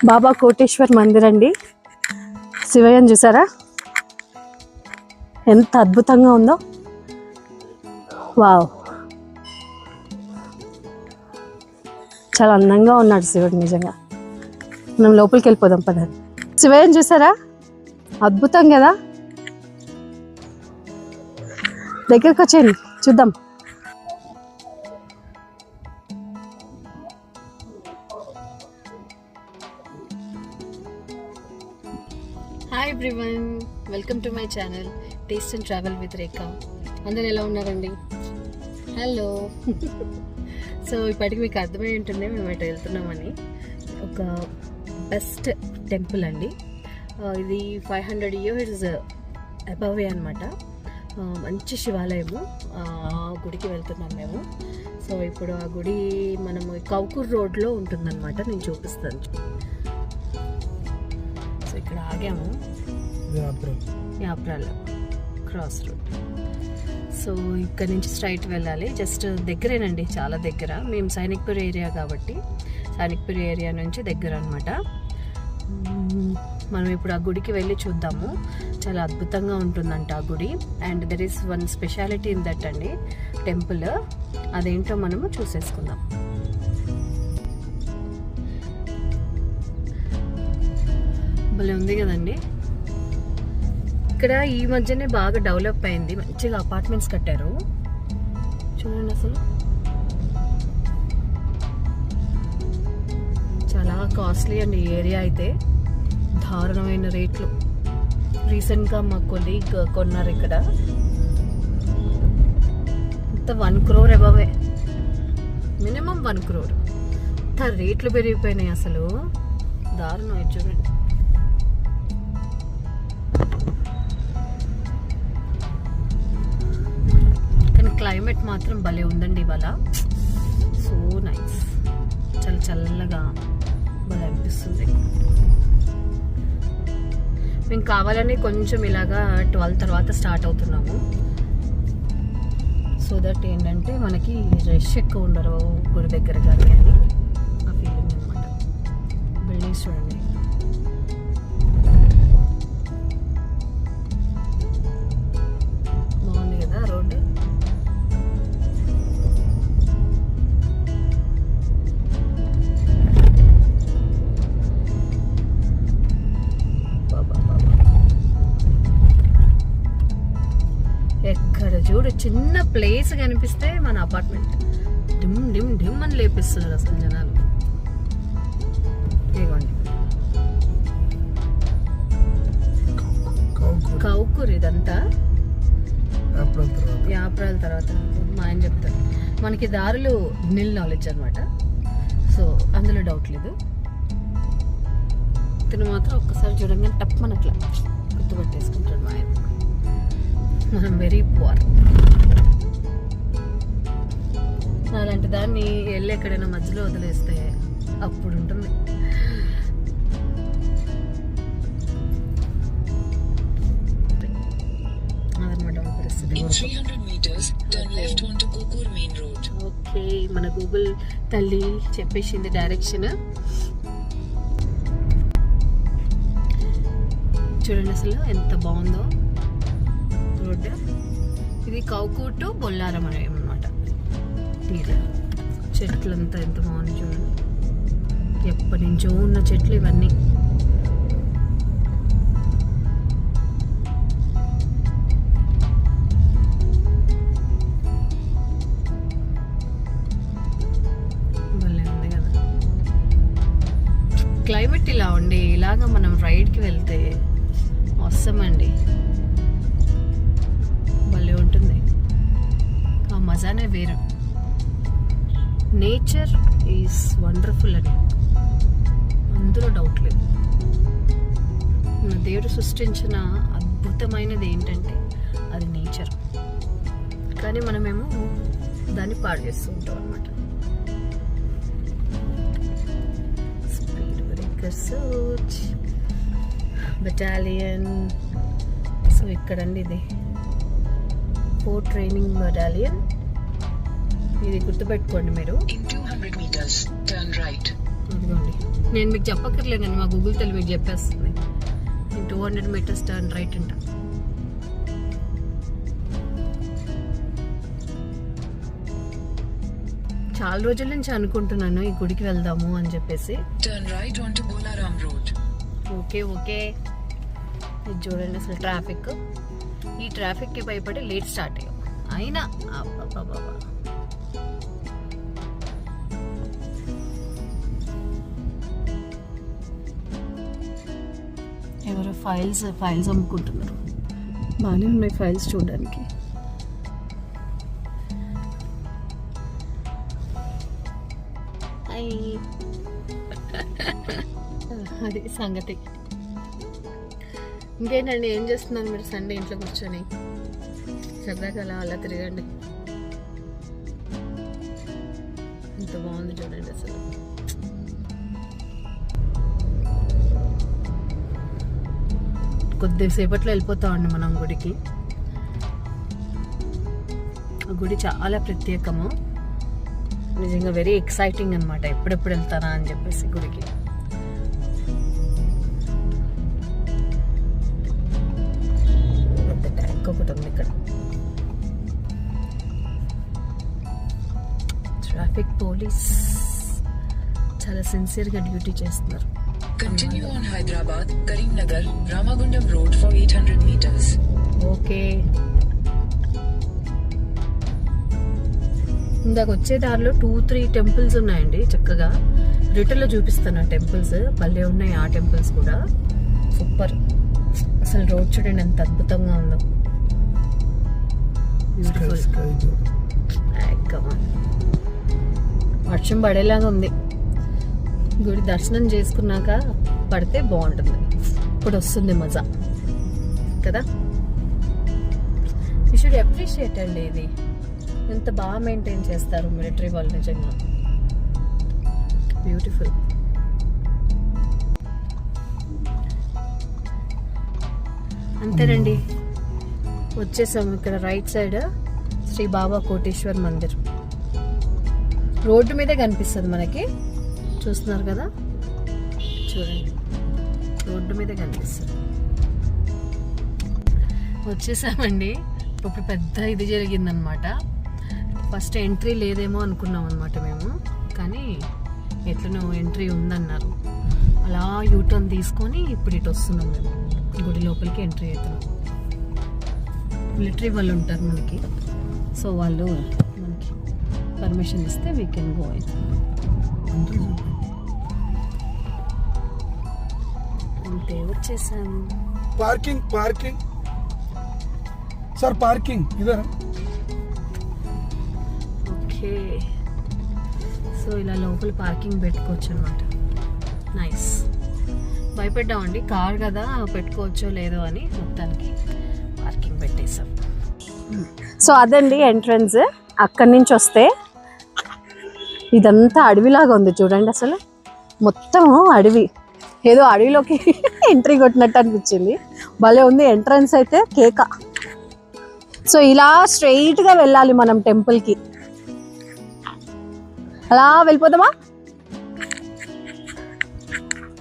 బాబా కోటేశ్వర్ మందిర్ అండి. శివయ్యని చూసారా ఎంత అద్భుతంగా ఉందో. వావ్, చాలా అందంగా ఉన్నాడు శివుడు నిజంగా. మనం లోపలికి వెళ్ళిపోదాం పదండి. శివయ్యని చూసారా, అద్భుతం కదా. దగ్గరకు వచ్చేయండి చూద్దాం. Hi everyone, welcome to my channel taste and travel with Rekha. అందరు ఎలా ఉన్నారండి? హలో. సో ఇప్పటికి మీకు అర్థమై ఉంటుంది మేము ఎటు వెళ్తున్నామని. ఒక బెస్ట్ టెంపుల్ అండి ఇది. 500 years అబవే అనమాట. మంచి శివాలయము. ఆ గుడికి వెళ్తున్నాం మేము. సో ఇప్పుడు ఆ గుడి మనము కౌకూర్ రోడ్లో ఉంటుందన్నమాట. నేను చూపిస్తాను. సో ఇక్కడ ఆగాము, యాప్రాల్ క్రాస్ రోడ్. సో ఇక్కడ నుంచి స్ట్రైట్ వెళ్ళాలి. జస్ట్ దగ్గరేనండి, చాలా దగ్గర. మేము సైనిక్పూర్ ఏరియా కాబట్టి సైనిక్పూర్ ఏరియా నుంచి దగ్గర అనమాట. మనం ఇప్పుడు ఆ గుడికి వెళ్ళి చూద్దాము. చాలా అద్భుతంగా ఉంటుందంట ఆ గుడి. And there is one speciality in that అండి టెంపుల్. అదేంటో మనము చూసేసుకుందాం. భలే ఉంది కదండి. ఇక్కడ ఈ మధ్యనే బాగా డెవలప్ అయింది. మంచిగా అపార్ట్మెంట్స్ కట్టారు చూడండి. అసలు చాలా కాస్ట్లీ అండి ఈ ఏరియా అయితే. దారుణమైన రేట్లు. రీసెంట్గా మా కొలీగ్ కొన్నారు ఇక్కడ. ఇంత 1 crore అబవే, మినిమం 1 crore. ఇంత రేట్లు పెరిగిపోయినాయి అసలు, దారుణం. చూడండి. కానీ క్లైమేట్ మాత్రం భలే ఉందండి ఇవాళ. సో నైస్, చాలా చల్లగా భలే అనిపిస్తుంది. మేము కావాలని కొంచెం ఇలాగా 12 తర్వాత స్టార్ట్ అవుతున్నాము. సో దట్ ఏంటంటే మనకి రష్ ఎక్కువ ఉండరు గుడి దగ్గర కానీ అని ఆ ఫీలింగ్ అనమాట. బిల్డింగ్స్ చూడండి. బాగుంది కదా రోడ్డు. ఎక్కడ చూడు చిన్న ప్లేస్ కనిపిస్తే మన అపార్ట్మెంట్ డిమ్ డిమ్ డిమ్ అని లేపిస్తున్నారు అసలు జనాలు. ఇదిగోండి కౌకూర్. ఇదంతా యాప్రాల తర్వాత మా ఆయన చెప్తారు. మనకి దారులు నిల్ నాలెడ్జ్ అనమాట. సో అందులో డౌట్ లేదు. ఇతను మాత్రం ఒక్కసారి చూడంగానే టప్ అట్లా గుర్తుపట్టేసుకుంటాడు మా ఆయన. మనం వెరీ పువర్. అలాంటి దాన్ని వెళ్ళి ఎక్కడైనా మధ్యలో వదిలేస్తే అప్పుడు ఉంటుంది. అదనమాట పరిస్థితి. ఓకే, మన గూగుల్ తల్లి చెప్పేసింది డైరెక్షన్. చూడండి అసలు ఎంత బాగుందో రోడ్డు. ఇది కౌకూర్ టు బొల్లారం అనమాట. చెట్లంతా ఎంత బాగుంది చూడండి. ఎప్పటి నుంచో ఉన్న చెట్లు ఇవన్నీ. భలే ఉంది కదా క్లైమేట్. ఇలా ఉండి ఇలాగా మనం రైడ్కి వెళ్తే వస్తామండి. భలే ఉంటుంది. ఆ మజానే వేరు. నేచర్ ఈజ్ వండర్ఫుల్ అని అందులో డౌట్ లేదు. మన దేవుడు సృష్టించిన అద్భుతమైనది ఏంటంటే అది నేచర్. కానీ మనమేమో దాన్ని పాడు చేస్తూ ఉంటాం అనమాట. Speed breakers, battalion. సో ఇక్కడండి ఇది 4 ట్రైనింగ్ బెటాలియన్. ఇది గుర్తుపెట్టుకోండి మీరు. In 200 meters, turn right. ఇదిగోండి, నేను మీకు చెప్పక్కర్లేదండి, మా గూగుల్ తెలి మీకు చెప్పేస్తుంది. In 200 meters turn right అంట. చాలా రోజుల నుంచి అనుకుంటున్నాను ఈ గుడికి వెళ్దాము అని చెప్పేసి. Turn right onto Bolaram Road. Okay ఇది చూడండి అసలు ట్రాఫిక్. ఈ ట్రాఫిక్కి భయపడి లేట్ స్టార్ట్ అయ్యాం. అయినా ఎవరో ఫైల్స్ అమ్ముకుంటున్నారు. బాగానే ఉన్నాయి ఫైల్స్ చూడడానికి. అది సంగతి. ఇంకేంటండి, ఏం చేస్తున్నారు మీరు సండే ఇంట్లో కూర్చొని? సరదాగా అలా తిరగండి. ఎంత బాగుంది చూడండి అసలు. కొద్దిసేపట్లో వెళ్ళిపోతామండి మనం గుడికి. ఆ గుడి చాలా ప్రత్యేకము, నిజంగా వెరీ ఎక్సైటింగ్ అనమాట. ఎప్పుడెప్పుడు వెళ్తానా అని చెప్పేసి గుడికి. పెద్ద ట్యాంక్ ఒకటి ఉంది ఇక్కడ. ట్రాఫిక్ పోలీస్ చాలా సిన్సియర్గా డ్యూటీ చేస్తున్నారు. Continue on Hyderabad, Karimnagar, Ramagundam Road for 800 meters. Okay, ఇందాక వచ్చే దారిలో 2-3 టెంపుల్స్ ఉన్నాయండి. చక్కగా రిటర్న్లో చూపిస్తాను ఆ టెంపుల్స్. భలే ఉన్నాయి ఆ టెంపుల్స్ కూడా. సూపర్ అసలు. రోడ్ చూడండి ఎంత అద్భుతంగా ఉందో. వర్షం పడేలాగా ఉంది. గుడి దర్శనం చేసుకున్నాక పడితే బాగుంటుంది. ఇప్పుడు వస్తుంది మజా కదా. యూ షుడ్ అప్రిషియేట్ అండి. ఇది ఎంత బాగా మెయింటైన్ చేస్తారు మిలిటరీ వాళ్ళు, నిజంగా బ్యూటిఫుల్. అంతేనండి, వచ్చేసాము. ఇక్కడ రైట్ సైడ్ శ్రీ బాబా కోటేశ్వర్ మందిర్ రోడ్డు మీదే కనిపిస్తుంది మనకి. చూస్తున్నారు కదా, చూడండి రోడ్డు మీదే కనిపిస్తుంది. వచ్చేసామండి. ఇప్పుడు పెద్ద ఇది జరిగిందనమాట. ఫస్ట్ ఎంట్రీ లేదేమో అనుకున్నాం అనమాట మేము, కానీ ఎట్లనో ఎంట్రీ ఉందన్నారు. అలా యూటర్న్ తీసుకొని ఇప్పుడు ఇటు వస్తున్నాం మేము. గుడి లోపలికి ఎంట్రీ అవుతున్నాం. మిలిటరీ వాళ్ళు ఉంటారు మనకి, సో వాళ్ళు మనకి పర్మిషన్ ఇస్తే వీ కెన్ గో. అంతే, వచ్చేసాం. पार्किंग सर, पार्किंग इधर. ఓకే, సో ఇలా లోపల పార్కింగ్ పెట్టుకోవచ్చు అనమాట. నైస్. భయపడ్డామండి, కార్ కదా పెట్టుకోవచ్చో లేదో అని. మొత్తానికి పార్కింగ్ పెట్టేసాం. సో అదండి ఎంట్రన్స్. అక్కడి నుంచి వస్తే ఇదంతా అడవిలాగా ఉంది చూడండి. అసలు మొత్తం అడవి, ఏదో అడవిలోకి ఎంట్రీ కొట్టినట్టు అనిపించింది. భలే ఉంది ఎంట్రన్స్ అయితే, కేక. సో ఇలా స్ట్రైట్గా వెళ్ళాలి మనం టెంపుల్కి. అలా వెళ్ళిపోదామా?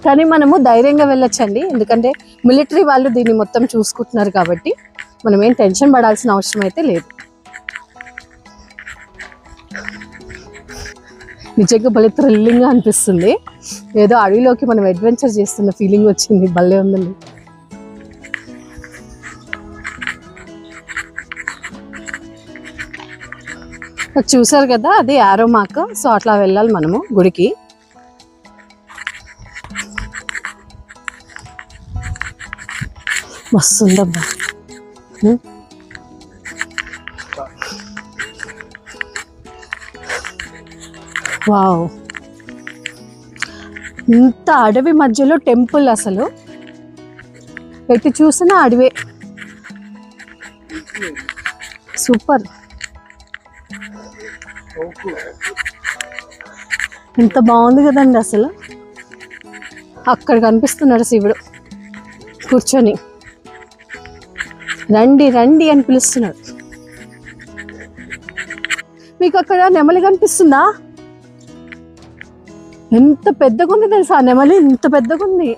కానీ మనము ధైర్యంగా వెళ్ళొచ్చండి, ఎందుకంటే మిలిటరీ వాళ్ళు దీన్ని మొత్తం చూసుకుంటున్నారు కాబట్టి మనం ఏం టెన్షన్ పడాల్సిన అవసరం అయితే లేదు. నిజంగా భలే థ్రిల్లింగ్గా అనిపిస్తుంది. ఏదో అడవిలోకి మనం అడ్వెంచర్ చేస్తున్న ఫీలింగ్ వచ్చింది. భలే ఉందండి. చూసారు కదా, అది యారో మార్క్. సో అట్లా వెళ్ళాలి మనము గుడికి. మస్తుందబ్బా. వావ్, ఇంత అడవి మధ్యలో టెంపుల్. అసలు ఎటు చూసినా అడవే. సూపర్. ఎంత బాగుంది కదండి అసలు. అక్కడ కనిపిస్తున్నాడు శివుడు కూర్చొని, రండి రండి అని పిలుస్తున్నాడు. మీకు అక్కడ నెమలి కనిపిస్తుందా? ఎంత పెద్దగా ఉంది తెలుసా నెమలి, ఇంత పెద్దగా ఉంది.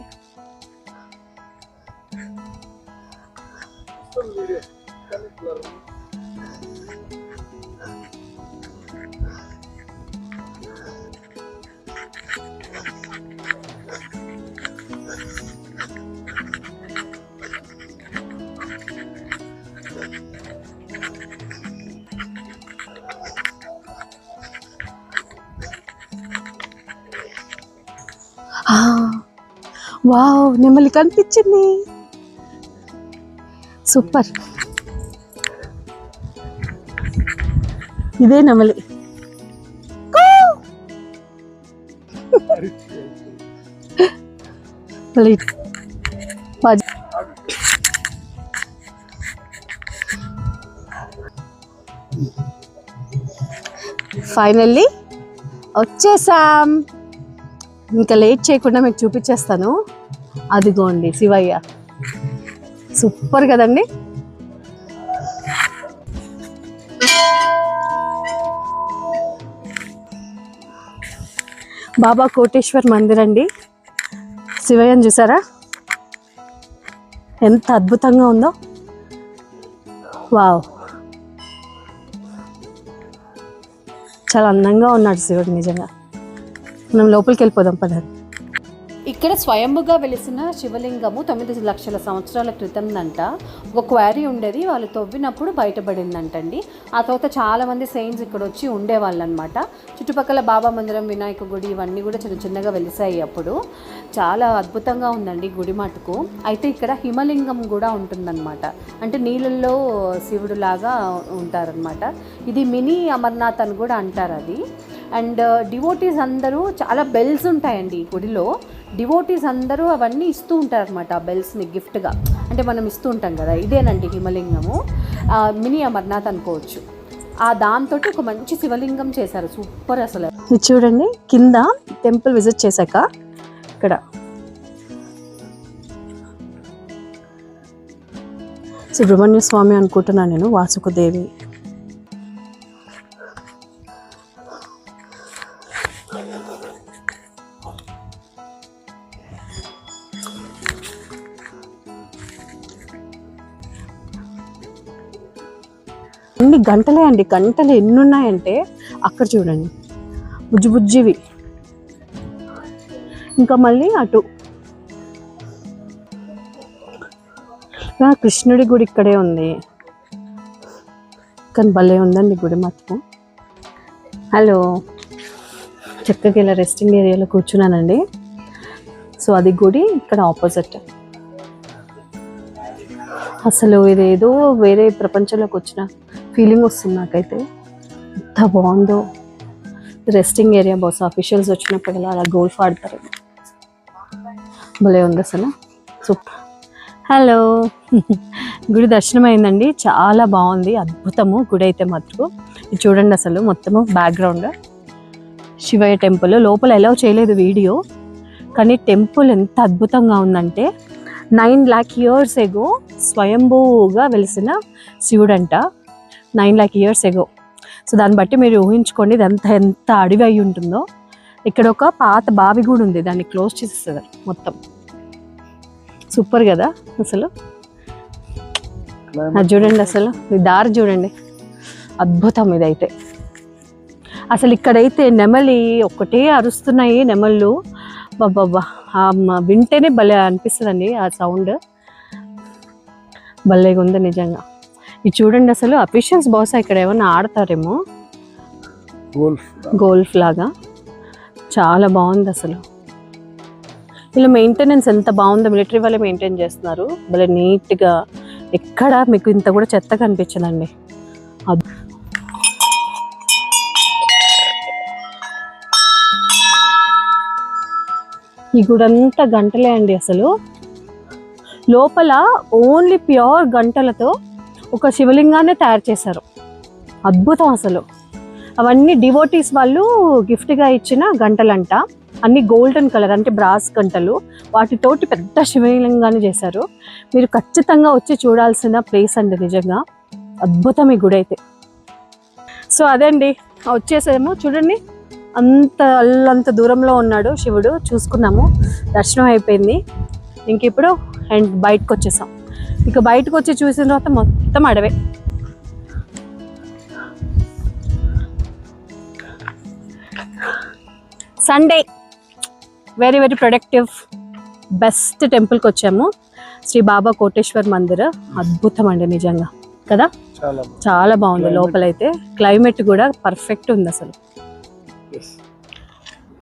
వావ్, నెమలి కనిపించింది. సూపర్. ఇదే నెమలి. ఫైనల్లీ వచ్చేసాం. ఇంకా లేట్ చేయకుండా మీకు చూపించేస్తాను. అదిగోండి శివయ్య, సూపర్ కదండి. బాబా కోటేశ్వర్ మందిర్ అండి. శివయ్యని చూసారా ఎంత అద్భుతంగా ఉందో. వావ్, చాలా అందంగా ఉన్నాడు శివుడు నిజంగా. మనం లోపలికి వెళ్ళిపోదాం పదండి. ఇక్కడ స్వయంభుగా వెలిసిన శివలింగము 9 లక్షల సంవత్సరాల క్రితం అంట ఒక క్వారీ ఉండేది, వాళ్ళు తవ్వినప్పుడు బయటపడిందంటండి. ఆ తర్వాత చాలామంది సెయింట్స్ ఇక్కడ వచ్చి ఉండేవాళ్ళు అనమాట. చుట్టుపక్కల బాబా మందిరం, వినాయక గుడి ఇవన్నీ కూడా చిన్న చిన్నగా వెలిసాయి. అప్పుడు చాలా అద్భుతంగా ఉందండి గుడి మటుకు. అయితే ఇక్కడ హిమలింగం కూడా ఉంటుందన్నమాట, అంటే నీళ్ళల్లో శివుడు లాగా ఉంటారనమాట. ఇది మినీ అమర్నాథ్ అని కూడా అంటారు అది. అండ్ డివోటీస్ అందరూ, చాలా బెల్స్ ఉంటాయండి ఈ గుడిలో. డివోటీస్ అందరూ అవన్నీ ఇస్తూ ఉంటారు అనమాట, ఆ బెల్స్ని గిఫ్ట్గా. అంటే మనం ఇస్తూ ఉంటాం కదా, ఇదేనండి హిమలింగము, మినీ అమర్నాథ్ అనుకోవచ్చు. ఆ దాంతో ఒక మంచి శివలింగం చేశారు, సూపర్ అసలు. ఇది చూడండి కింద టెంపుల్ విజిట్ చేశాక ఇక్కడ సుబ్రహ్మణ్య స్వామి అనుకుంటున్నాను నేను, వాసుకుదేవి. అన్ని గంటలే అండి, గంటలు ఎన్ని ఉన్నాయంటే అక్కడ చూడండి, బుజ్జి బుజ్జివి. ఇంకా మళ్ళీ అటు కృష్ణుడి గుడి ఇక్కడే ఉంది, కానీ భలే ఉందండి గుడి మాత్రం. హలో, చక్కగా ఇలా రెస్టింగ్ ఏరియాలో కూర్చున్నానండి. సో అది గుడి ఇక్కడ ఆపోజిట్. అసలు ఇదేదో వేరే ప్రపంచంలోకి వచ్చిన ఫీలింగ్ వస్తుంది నాకైతే, ఎంత బాగుందో. రెస్టింగ్ ఏరియా, బహుశా అఫీషియల్స్ వచ్చినప్పుడు ఇలా అలా గోల్ఫ్ ఆడతారు, భలే ఉంది అసలు. సూపర్. హలో, గుడి దర్శనం అయిందండి, చాలా బాగుంది, అద్భుతము గుడి అయితే మాత్రం. ఇది చూడండి అసలు మొత్తము బ్యాక్గ్రౌండ్ శివయ్య టెంపుల్. లోపల అలౌ చేయలేదు వీడియో, కానీ టెంపుల్ ఎంత అద్భుతంగా ఉందంటే 9 lakh years ఎగో స్వయంభూగా వెలిసిన శివుడంట, 9 lakh years ఎగో. సో దాన్ని బట్టి మీరు ఊహించుకోండి ఇదంతా ఎంత అడవి అయి ఉంటుందో. ఇక్కడ ఒక పాత బావి కూడా ఉంది, దాన్ని క్లోజ్ చేసేస్తుంది మొత్తం. సూపర్ కదా అసలు. అది చూడండి అసలు, ఈ దారి చూడండి, అద్భుతం ఇదైతే. అసలు ఇక్కడైతే నెమలి ఒకటే అరుస్తున్నాయి నెమళ్ళు, బాబా వింటేనే భలే అనిపిస్తుందండి ఆ సౌండ్, భలేగా ఉంది నిజంగా. ఇది చూడండి అసలు, అఫీషియల్స్ బహుశా ఇక్కడ ఏమన్నా ఆడతారేమో, గోల్ఫ్ లాగా. చాలా బాగుంది అసలు. ఇలా మెయింటెనెన్స్ ఎంత బాగుందో, మిలిటరీ వాళ్ళే మెయింటైన్ చేస్తున్నారు, భలే నీట్గా. ఎక్కడ మీకు ఇంత కూడా చెత్త కనిపించదండి. ఈ గుడంతా గంటలే అండి అసలు. లోపల ఓన్లీ ప్యూర్ గంటలతో ఒక శివలింగాన్ని తయారు చేశారు, అద్భుతం అసలు. అవన్నీ డివోటీస్ వాళ్ళు గిఫ్ట్గా ఇచ్చిన గంటలంట, అన్ని గోల్డెన్ కలర్, అంటే బ్రాస్ గంటలు. వాటితోటి పెద్ద శివలింగాన్ని చేశారు. మీరు ఖచ్చితంగా వచ్చి చూడాల్సిన ప్లేస్ అండి నిజంగా, అద్భుతం ఈ గుడి అయితే. సో అదే అండి, వచ్చేసేమో చూడండి, అల్లంత దూరంలో ఉన్నాడు శివుడు. చూసుకున్నాము, దర్శనం అయిపోయింది. ఇంక ఇప్పుడు అండ్ బయటకు వచ్చేసాం. ఇక బయటకు వచ్చి చూసిన తర్వాత మొత్తం అడవే. Sunday very very productive, best టెంపుల్కి వచ్చాము. శ్రీ బాబా కోటేశ్వర్ మందిర్. అద్భుతం అండి నిజంగా కదా, చాలా బాగుంది. లోపలైతే క్లైమేట్ కూడా పర్ఫెక్ట్ ఉంది అసలు.